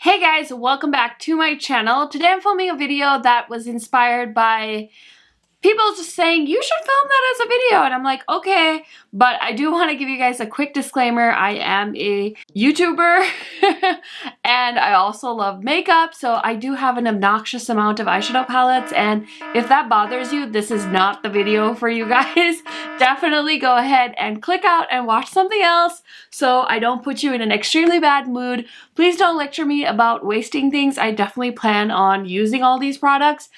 Hey guys, welcome back to my channel. Today I'm filming a video that was inspired by people just saying you should film that as a video, and I'm like, okay, but I do want to give you guys a quick disclaimer. I am a YouTuber and I also love makeup, so I do have an obnoxious amount of eyeshadow palettes, and if that bothers you, this is not the video for you guys. Definitely go ahead and click out and watch something else so I don't put you in an extremely bad mood. Please don't lecture me about wasting things. I definitely plan on using all these products.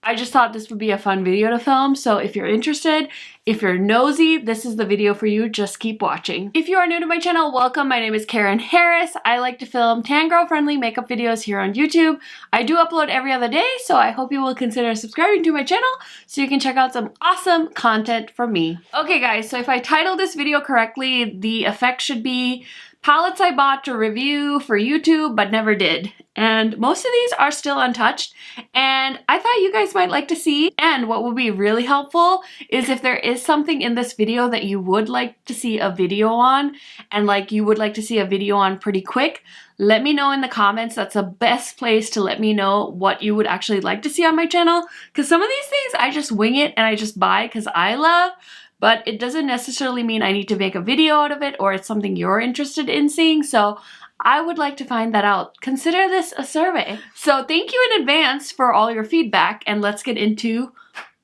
I just thought this would be a fun video to film, so if you're interested, if you're nosy, this is the video for you. Just keep watching. If you are new to my channel, welcome. My name is Karen Harris. I like to film tan girl friendly makeup videos here on YouTube. I do upload every other day, so I hope you will consider subscribing to my channel so you can check out some awesome content from me. Okay guys, so if I titled this video correctly, the effect should be palettes I bought to review for YouTube but never did. And most of these are still untouched, and I thought you guys might like to see. And what would be really helpful is if there is something in this video that you would like to see a video on, and like you would like to see a video on pretty quick, let me know in the comments. That's the best place to let me know what you would actually like to see on my channel, because some of these things I just wing it and I just buy because I love, but it doesn't necessarily mean I need to make a video out of it or it's something you're interested in seeing. So I would like to find that out. Consider this a survey. So thank you in advance for all your feedback, and let's get into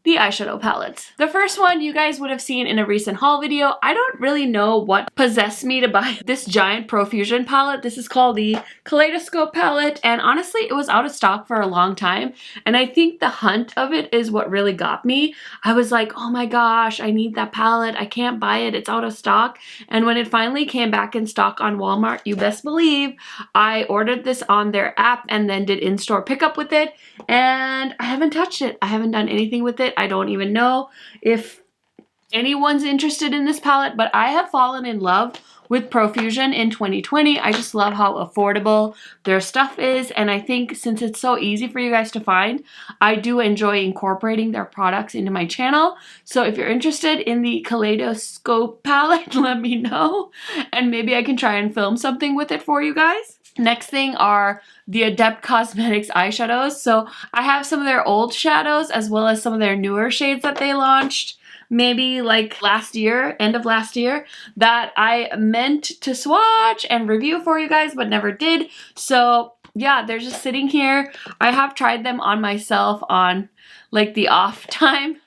the eyeshadow palettes. The first one you guys would have seen in a recent haul video. I don't really know what possessed me to buy this giant Profusion palette. This is called the Kaleidoscope palette, and honestly it was out of stock for a long time, and I think the hunt of it is what really got me. I was like, oh my gosh, I need that palette. I can't buy it. It's out of stock. And when it finally came back in stock on Walmart, you best believe I ordered this on their app and then did in-store pickup with it, and I haven't touched it. I haven't done anything with it. I don't even know if anyone's interested in this palette, but I have fallen in love with Profusion in 2020. I just love how affordable their stuff is, and I think since it's so easy for you guys to find, I do enjoy incorporating their products into my channel. So if you're interested in the Kaleidoscope palette, let me know, and maybe I can try and film something with it for you guys. Next thing are the Adept Cosmetics eyeshadows. So I have some of their old shadows as well as some of their newer shades that they launched maybe like last year, end of last year, that I meant to swatch and review for you guys but never did. So yeah, they're just sitting here. I have tried them on myself on like the off time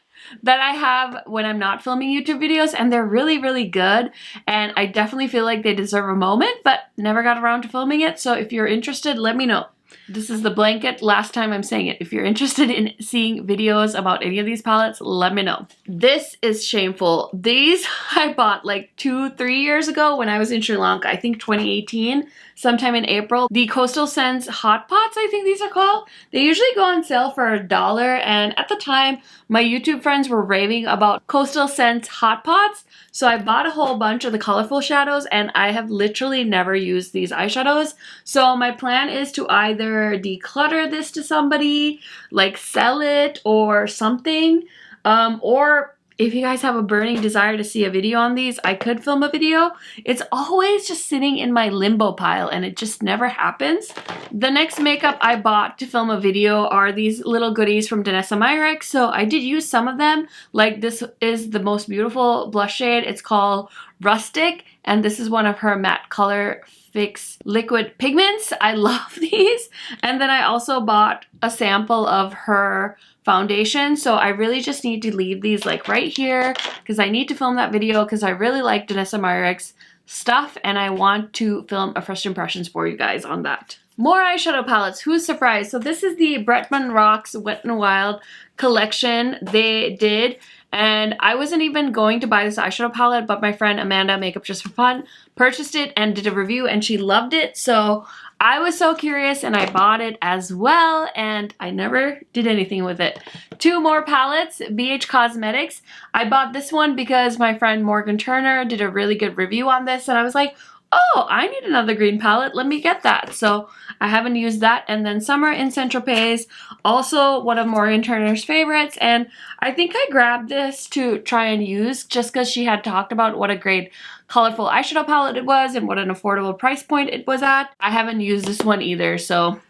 that I have when I'm not filming YouTube videos, and they're really, really good, and I definitely feel like they deserve a moment, but never got around to filming it. So if you're interested, let me know. This is the blanket, last time I'm saying it. If you're interested in seeing videos about any of these palettes, let me know. This is shameful. These I bought like 2-3 years ago when I was in Sri Lanka, I think 2018, sometime in April. The Coastal Scents Hot Pots, I think these are called. They usually go on sale for $1, and at the time, my YouTube friends were raving about Coastal Scents Hot Pots, so I bought a whole bunch of the colorful shadows, and I have literally never used these eyeshadows. So my plan is to either declutter this to somebody, like sell it or something, or if you guys have a burning desire to see a video on these, I could film a video. It's always just sitting in my limbo pile and it just never happens. The next makeup I bought to film a video are these little goodies from Danessa Myricks. So I did use some of them. Like this is the most beautiful blush shade. It's called Rustic, and this is one of her matte color fix liquid pigments. I love these. And then I also bought a sample of her foundation, so I really just need to leave these like right here because I need to film that video because I really like Danessa Myricks stuff and I want to film a first impressions for you guys on that. More eyeshadow palettes. Who's surprised? So this is the Bretman Rocks Wet n Wild collection they did, and I wasn't even going to buy this eyeshadow palette, but my friend Amanda, Makeup Just for Fun, purchased it and did a review and she loved it, so I was so curious and I bought it as well, and I never did anything with it. Two more palettes, BH Cosmetics. I bought this one because my friend Morgan Turner did a really good review on this, and I was like, oh, I need another green palette. Let me get that. So I haven't used that. And then Summer in Saint-Tropez, also one of Morgan Turner's favorites. And I think I grabbed this to try and use just because she had talked about what a great colorful eyeshadow palette it was and what an affordable price point it was at. I haven't used this one either, so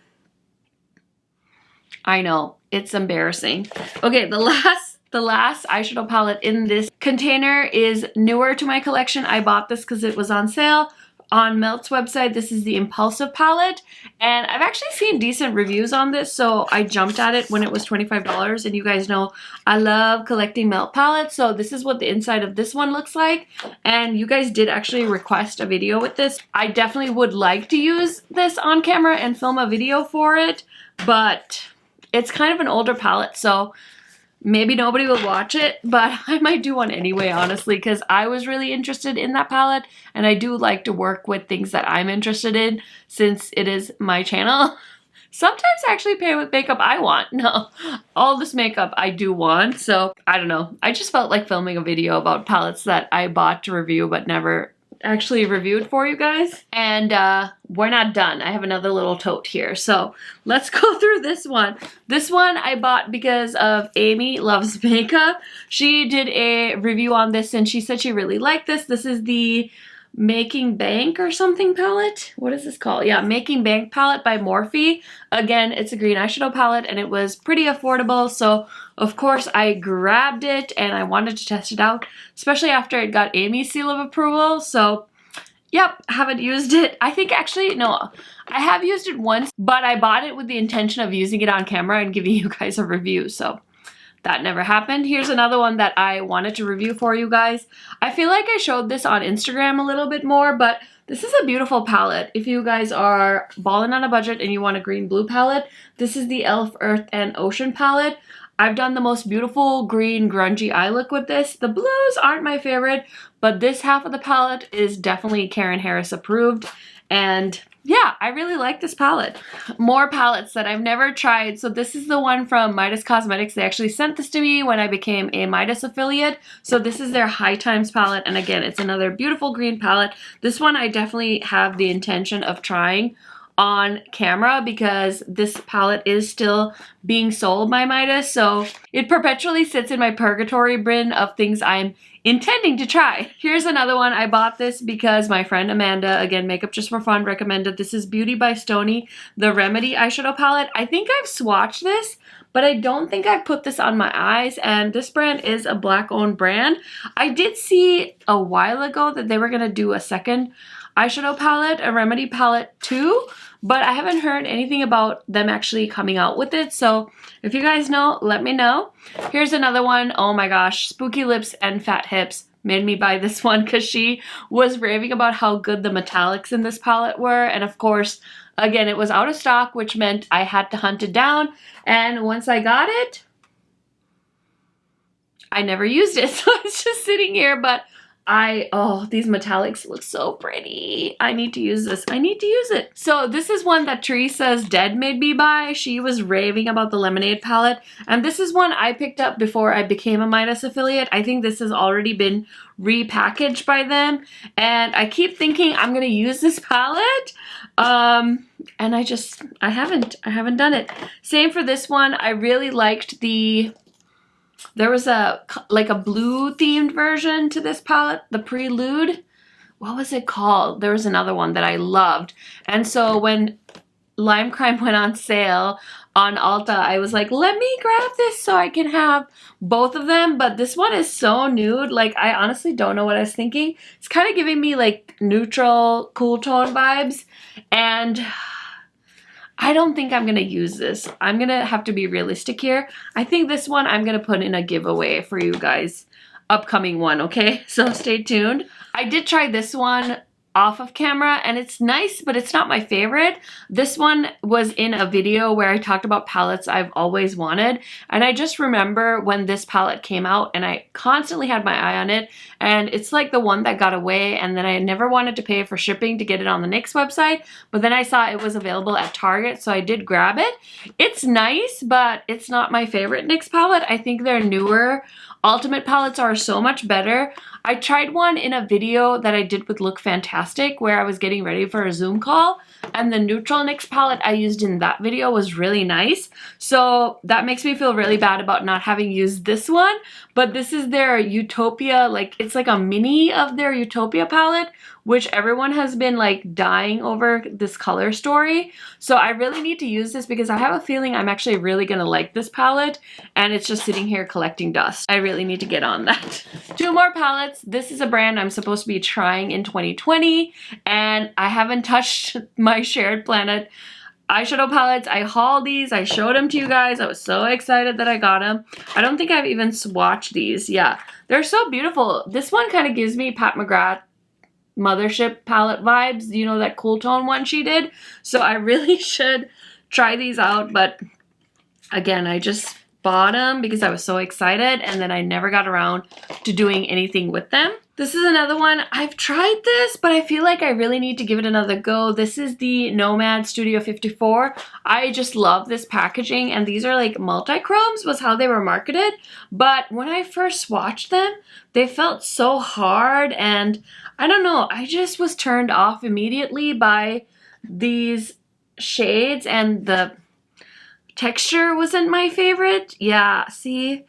I know, it's embarrassing. Okay, the last eyeshadow palette in this container is newer to my collection. I bought this because it was on sale on Melt's website. This is the Impulsive palette, and I've actually seen decent reviews on this, so I jumped at it when it was $25, and you guys know I love collecting Melt palettes, so this is what the inside of this one looks like, and you guys did actually request a video with this. I definitely would like to use this on camera and film a video for it, but it's kind of an older palette, so maybe nobody will watch it, but I might do one anyway, honestly, because I was really interested in that palette, and I do like to work with things that I'm interested in since it is my channel. Sometimes I actually pay with makeup I want. No, all this makeup I do want, so I don't know. I just felt like filming a video about palettes that I bought to review but never actually reviewed for you guys. And we're not done. I have another little tote here, so let's go through this one. This one I bought because of Amy Loves Makeup. She did a review on this and she said she really liked this. This is the Making Bank or something palette. What is this called? Yeah, Making Bank palette by Morphe. Again, it's a green eyeshadow palette and it was pretty affordable, so of course I grabbed it and I wanted to test it out, especially after it got Amy's seal of approval. So yep, haven't used it. I think actually, no, I have used it once, but I bought it with the intention of using it on camera and giving you guys a review, so that never happened. Here's another one that I wanted to review for you guys. I feel like I showed this on Instagram a little bit more, but this is a beautiful palette. If you guys are balling on a budget and you want a green-blue palette, this is the ELF Earth and Ocean palette. I've done the most beautiful green grungy eye look with this. The blues aren't my favorite, but this half of the palette is definitely Karen Harris approved. And yeah, I really like this palette. More palettes that I've never tried. So this is the one from Midas Cosmetics. They actually sent this to me when I became a Midas affiliate. So this is their High Times palette. And again, it's another beautiful green palette. This one I definitely have the intention of trying on camera because this palette is still being sold by Midas, so it perpetually sits in my purgatory bin of things I'm intending to try. Here's another one. I bought this because my friend Amanda, again, Makeup Just for Fun, recommended. This is Beauty by Stoney, the Remedy eyeshadow palette. I think I've swatched this, but I don't think I've put this on my eyes, and this brand is a Black-owned brand. I did see a while ago that they were going to do a second eyeshadow palette, a Remedy palette too, but I haven't heard anything about them actually coming out with it, so if you guys know, let me know. Here's another one. Oh my gosh, Spooky Lips and Fat Hips made me buy this one because she was raving about how good the metallics in this palette were, and of course, again, it was out of stock, which meant I had to hunt it down, and once I got it, I never used it, so it's just sitting here, but oh, these metallics look so pretty. I need to use this. I need to use it. So this is one that Teresa's Dead made me buy. She was raving about the Lemonade palette. And this is one I picked up before I became a Midas affiliate. I think this has already been repackaged by them. And I keep thinking I'm going to use this palette. And I haven't done it. Same for this one. I really liked there was like a blue themed version to this palette, the Prelude. What was it called? There was another one that I loved. And so when Lime Crime went on sale on Ulta, I was like, let me grab this so I can have both of them. But this one is so nude. Like, I honestly don't know what I was thinking. It's kind of giving me like neutral, cool tone vibes. And I don't think I'm going to use this. I'm going to have to be realistic here. I think this one I'm going to put in a giveaway for you guys. Upcoming one, okay? So stay tuned. I did try this one off of camera and it's nice, but it's not my favorite. This one was in a video where I talked about palettes I've always wanted, and I just remember when this palette came out and I constantly had my eye on it, and it's like the one that got away, and then I never wanted to pay for shipping to get it on the NYX website, but then I saw it was available at Target, so I did grab it. It's nice, but it's not my favorite NYX palette. I think their newer Ultimate palettes are so much better. I tried one in a video that I did with Look Fantastic where I was getting ready for a Zoom call, and the neutral NYX palette I used in that video was really nice. So that makes me feel really bad about not having used this one, but this is their Utopia, like it's like a mini of their Utopia palette, which everyone has been like dying over this color story. So I really need to use this because I have a feeling I'm actually really gonna like this palette, and it's just sitting here collecting dust. I really need to get on that. Two more palettes. This is a brand I'm supposed to be trying in 2020, and I haven't touched my Shared Planet eyeshadow palettes. I hauled these. I showed them to you guys. I was so excited that I got them. I don't think I've even swatched these. Yeah, they're so beautiful. This one kind of gives me Pat McGrath Mothership palette vibes, you know, that cool tone one she did. So I really should try these out, but again, I just bought them because I was so excited, and then I never got around to doing anything with them. This is another one. I've tried this, but I feel like I really need to give it another go. This is the Nomad Studio 54. I just love this packaging, and these are like multi-chromes was how they were marketed. But when I first swatched them, they felt so hard, and I don't know, I just was turned off immediately by these shades, and the texture wasn't my favorite. Yeah, see,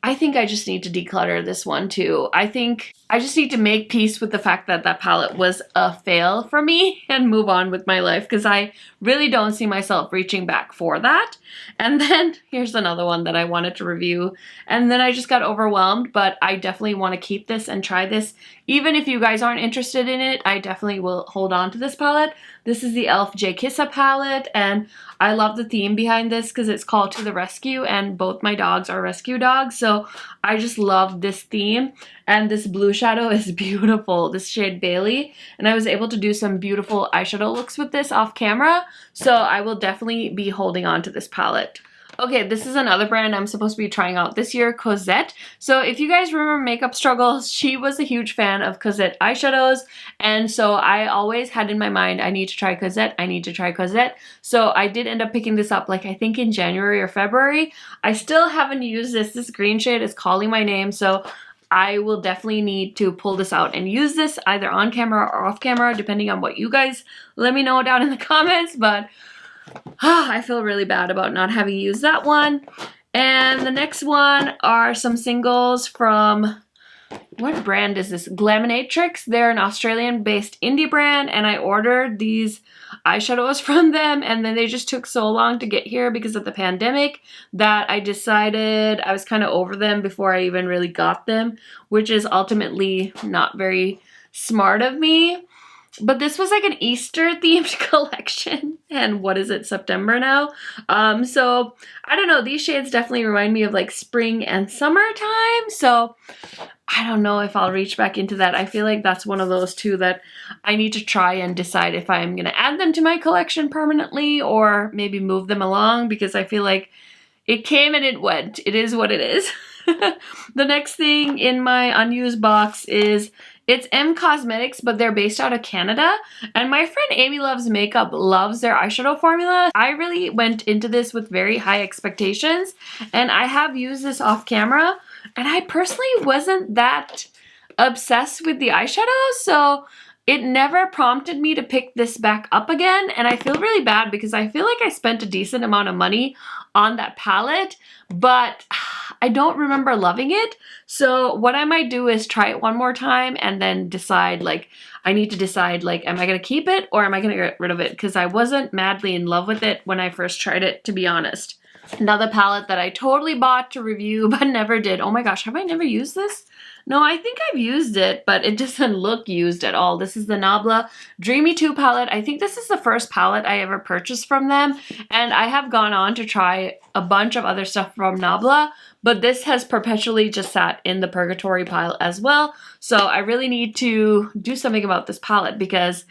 I think I just need to declutter this one too. I think I just need to make peace with the fact that that palette was a fail for me and move on with my life, because I really don't see myself reaching back for that. And then here's another one that I wanted to review, and then I just got overwhelmed, but I definitely want to keep this and try this. Even if you guys aren't interested in it, I definitely will hold on to this palette. This is the ELF J Kissa palette, and I love the theme behind this because it's called To the Rescue, and both my dogs are rescue dogs, so I just love this theme. And this blue shadow is beautiful, this shade Bailey, and I was able to do some beautiful eyeshadow looks with this off camera, so I will definitely be holding on to this palette. Okay, this is another brand I'm supposed to be trying out this year, Cozette. So if you guys remember Makeup Struggles, she was a huge fan of Cozette eyeshadows, and so I always had in my mind, I need to try Cozette, I need to try Cozette. So I did end up picking this up, like I think in January or February. I still haven't used this. This green shade is calling my name, so I will definitely need to pull this out and use this either on camera or off camera, depending on what you guys let me know down in the comments, but I feel really bad about not having used that one. And the next one are some singles from, what brand is this? Glamanatrix. They're an Australian-based indie brand, and I ordered these eyeshadows from them, and then they just took so long to get here because of the pandemic that I decided I was kind of over them before I even really got them, which is ultimately not very smart of me. But this was like an Easter themed collection, and what is it, September now? So I don't know, these shades definitely remind me of like spring and summertime, so I don't know if I'll reach back into that. I feel like that's one of those two that I need to try and decide if I'm gonna add them to my collection permanently or maybe move them along, because I feel like it came and it went. It is what it is. The next thing in my unused box is, it's M Cosmetics, but they're based out of Canada. And my friend Amy Loves Makeup loves their eyeshadow formula. I really went into this with very high expectations, and I have used this off camera, and I personally wasn't that obsessed with the eyeshadows, so it never prompted me to pick this back up again. And I feel really bad because I feel like I spent a decent amount of money on that palette, but I don't remember loving it. So what I might do is try it one more time and then decide, like, I need to decide, like, am I going to keep it or am I going to get rid of it? Because I wasn't madly in love with it when I first tried it, to be honest. Another palette that I totally bought to review but never did. Oh my gosh, have I never used this? No, I think I've used it, but it doesn't look used at all. This is the Nabla Dreamy 2 palette. I think this is the first palette I ever purchased from them, and I have gone on to try a bunch of other stuff from Nabla, but this has perpetually just sat in the purgatory pile as well. So I really need to do something about this palette because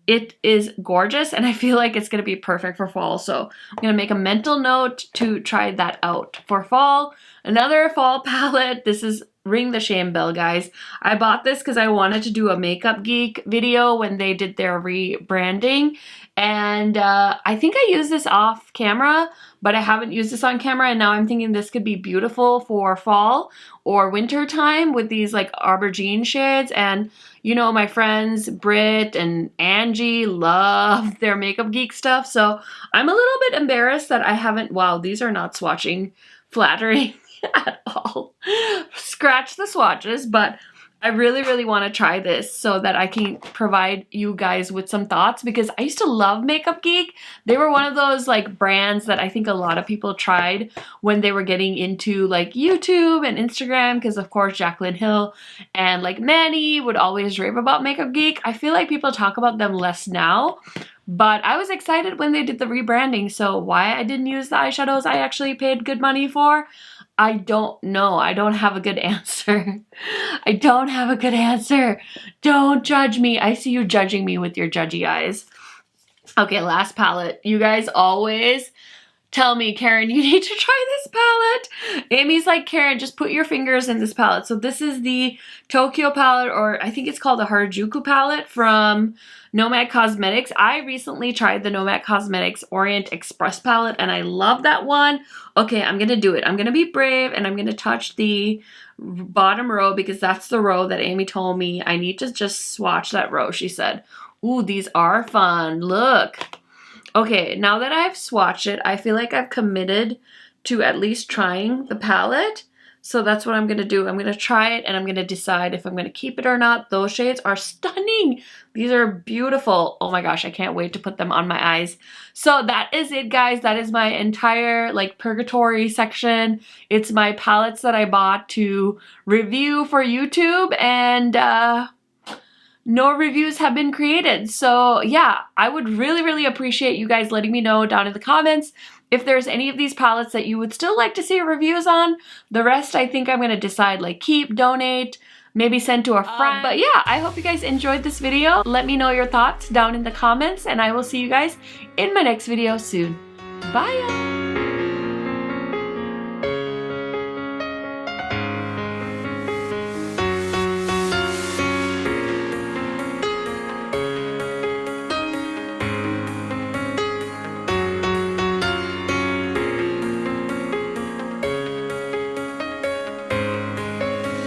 it is gorgeous, and I feel like it's going to be perfect for fall. So I'm going to make a mental note to try that out for fall. Another fall palette. This is ring the shame bell, guys. I bought this because I wanted to do a Makeup Geek video when they did their rebranding. And I think I used this off camera, but I haven't used this on camera. And now I'm thinking this could be beautiful for fall or winter time with these like aubergine shades. And you know, my friends Britt and Angie love their Makeup Geek stuff. So I'm a little bit embarrassed that I haven't, wow, these are not swatching flattering at all. Scratch the swatches, but I really want to try this so that I can provide you guys with some thoughts, because I used to love Makeup Geek. They were one of those like brands that I think a lot of people tried when they were getting into like YouTube and Instagram, because of course Jaclyn Hill and like Manny would always rave about Makeup Geek. I feel like people talk about them less now, but I was excited when they did the rebranding. So why I didn't use the eyeshadows I actually paid good money for, I don't know. I don't have a good answer. I don't have a good answer. Don't judge me. I see you judging me with your judgy eyes. Okay, last palette. You guys always tell me, Karen, you need to try this palette. Amy's like, Karen, just put your fingers in this palette. So this is the Tokyo palette, or I think it's called the Harajuku palette from Nomad Cosmetics. I recently tried the Nomad Cosmetics Orient Express palette and I love that one. Okay, I'm gonna do it. I'm gonna be brave and I'm gonna touch the bottom row because that's the row that Amy told me I need to just swatch that row. She said, ooh, these are fun. Look. Okay, now that I've swatched it, I feel like I've committed to at least trying the palette. So that's what I'm going to do. I'm going to try it and I'm going to decide if I'm going to keep it or not. Those shades are stunning. These are beautiful. Oh my gosh, I can't wait to put them on my eyes. So that is it, guys. That is my entire like purgatory section. It's my palettes that I bought to review for YouTube, and no reviews have been created. So yeah, I would really appreciate you guys letting me know down in the comments if there's any of these palettes that you would still like to see reviews on. The rest I think I'm going to decide, like keep, donate, maybe send to a friend. But yeah, I hope you guys enjoyed this video. Let me know your thoughts down in the comments and I will see you guys in my next video soon. Bye!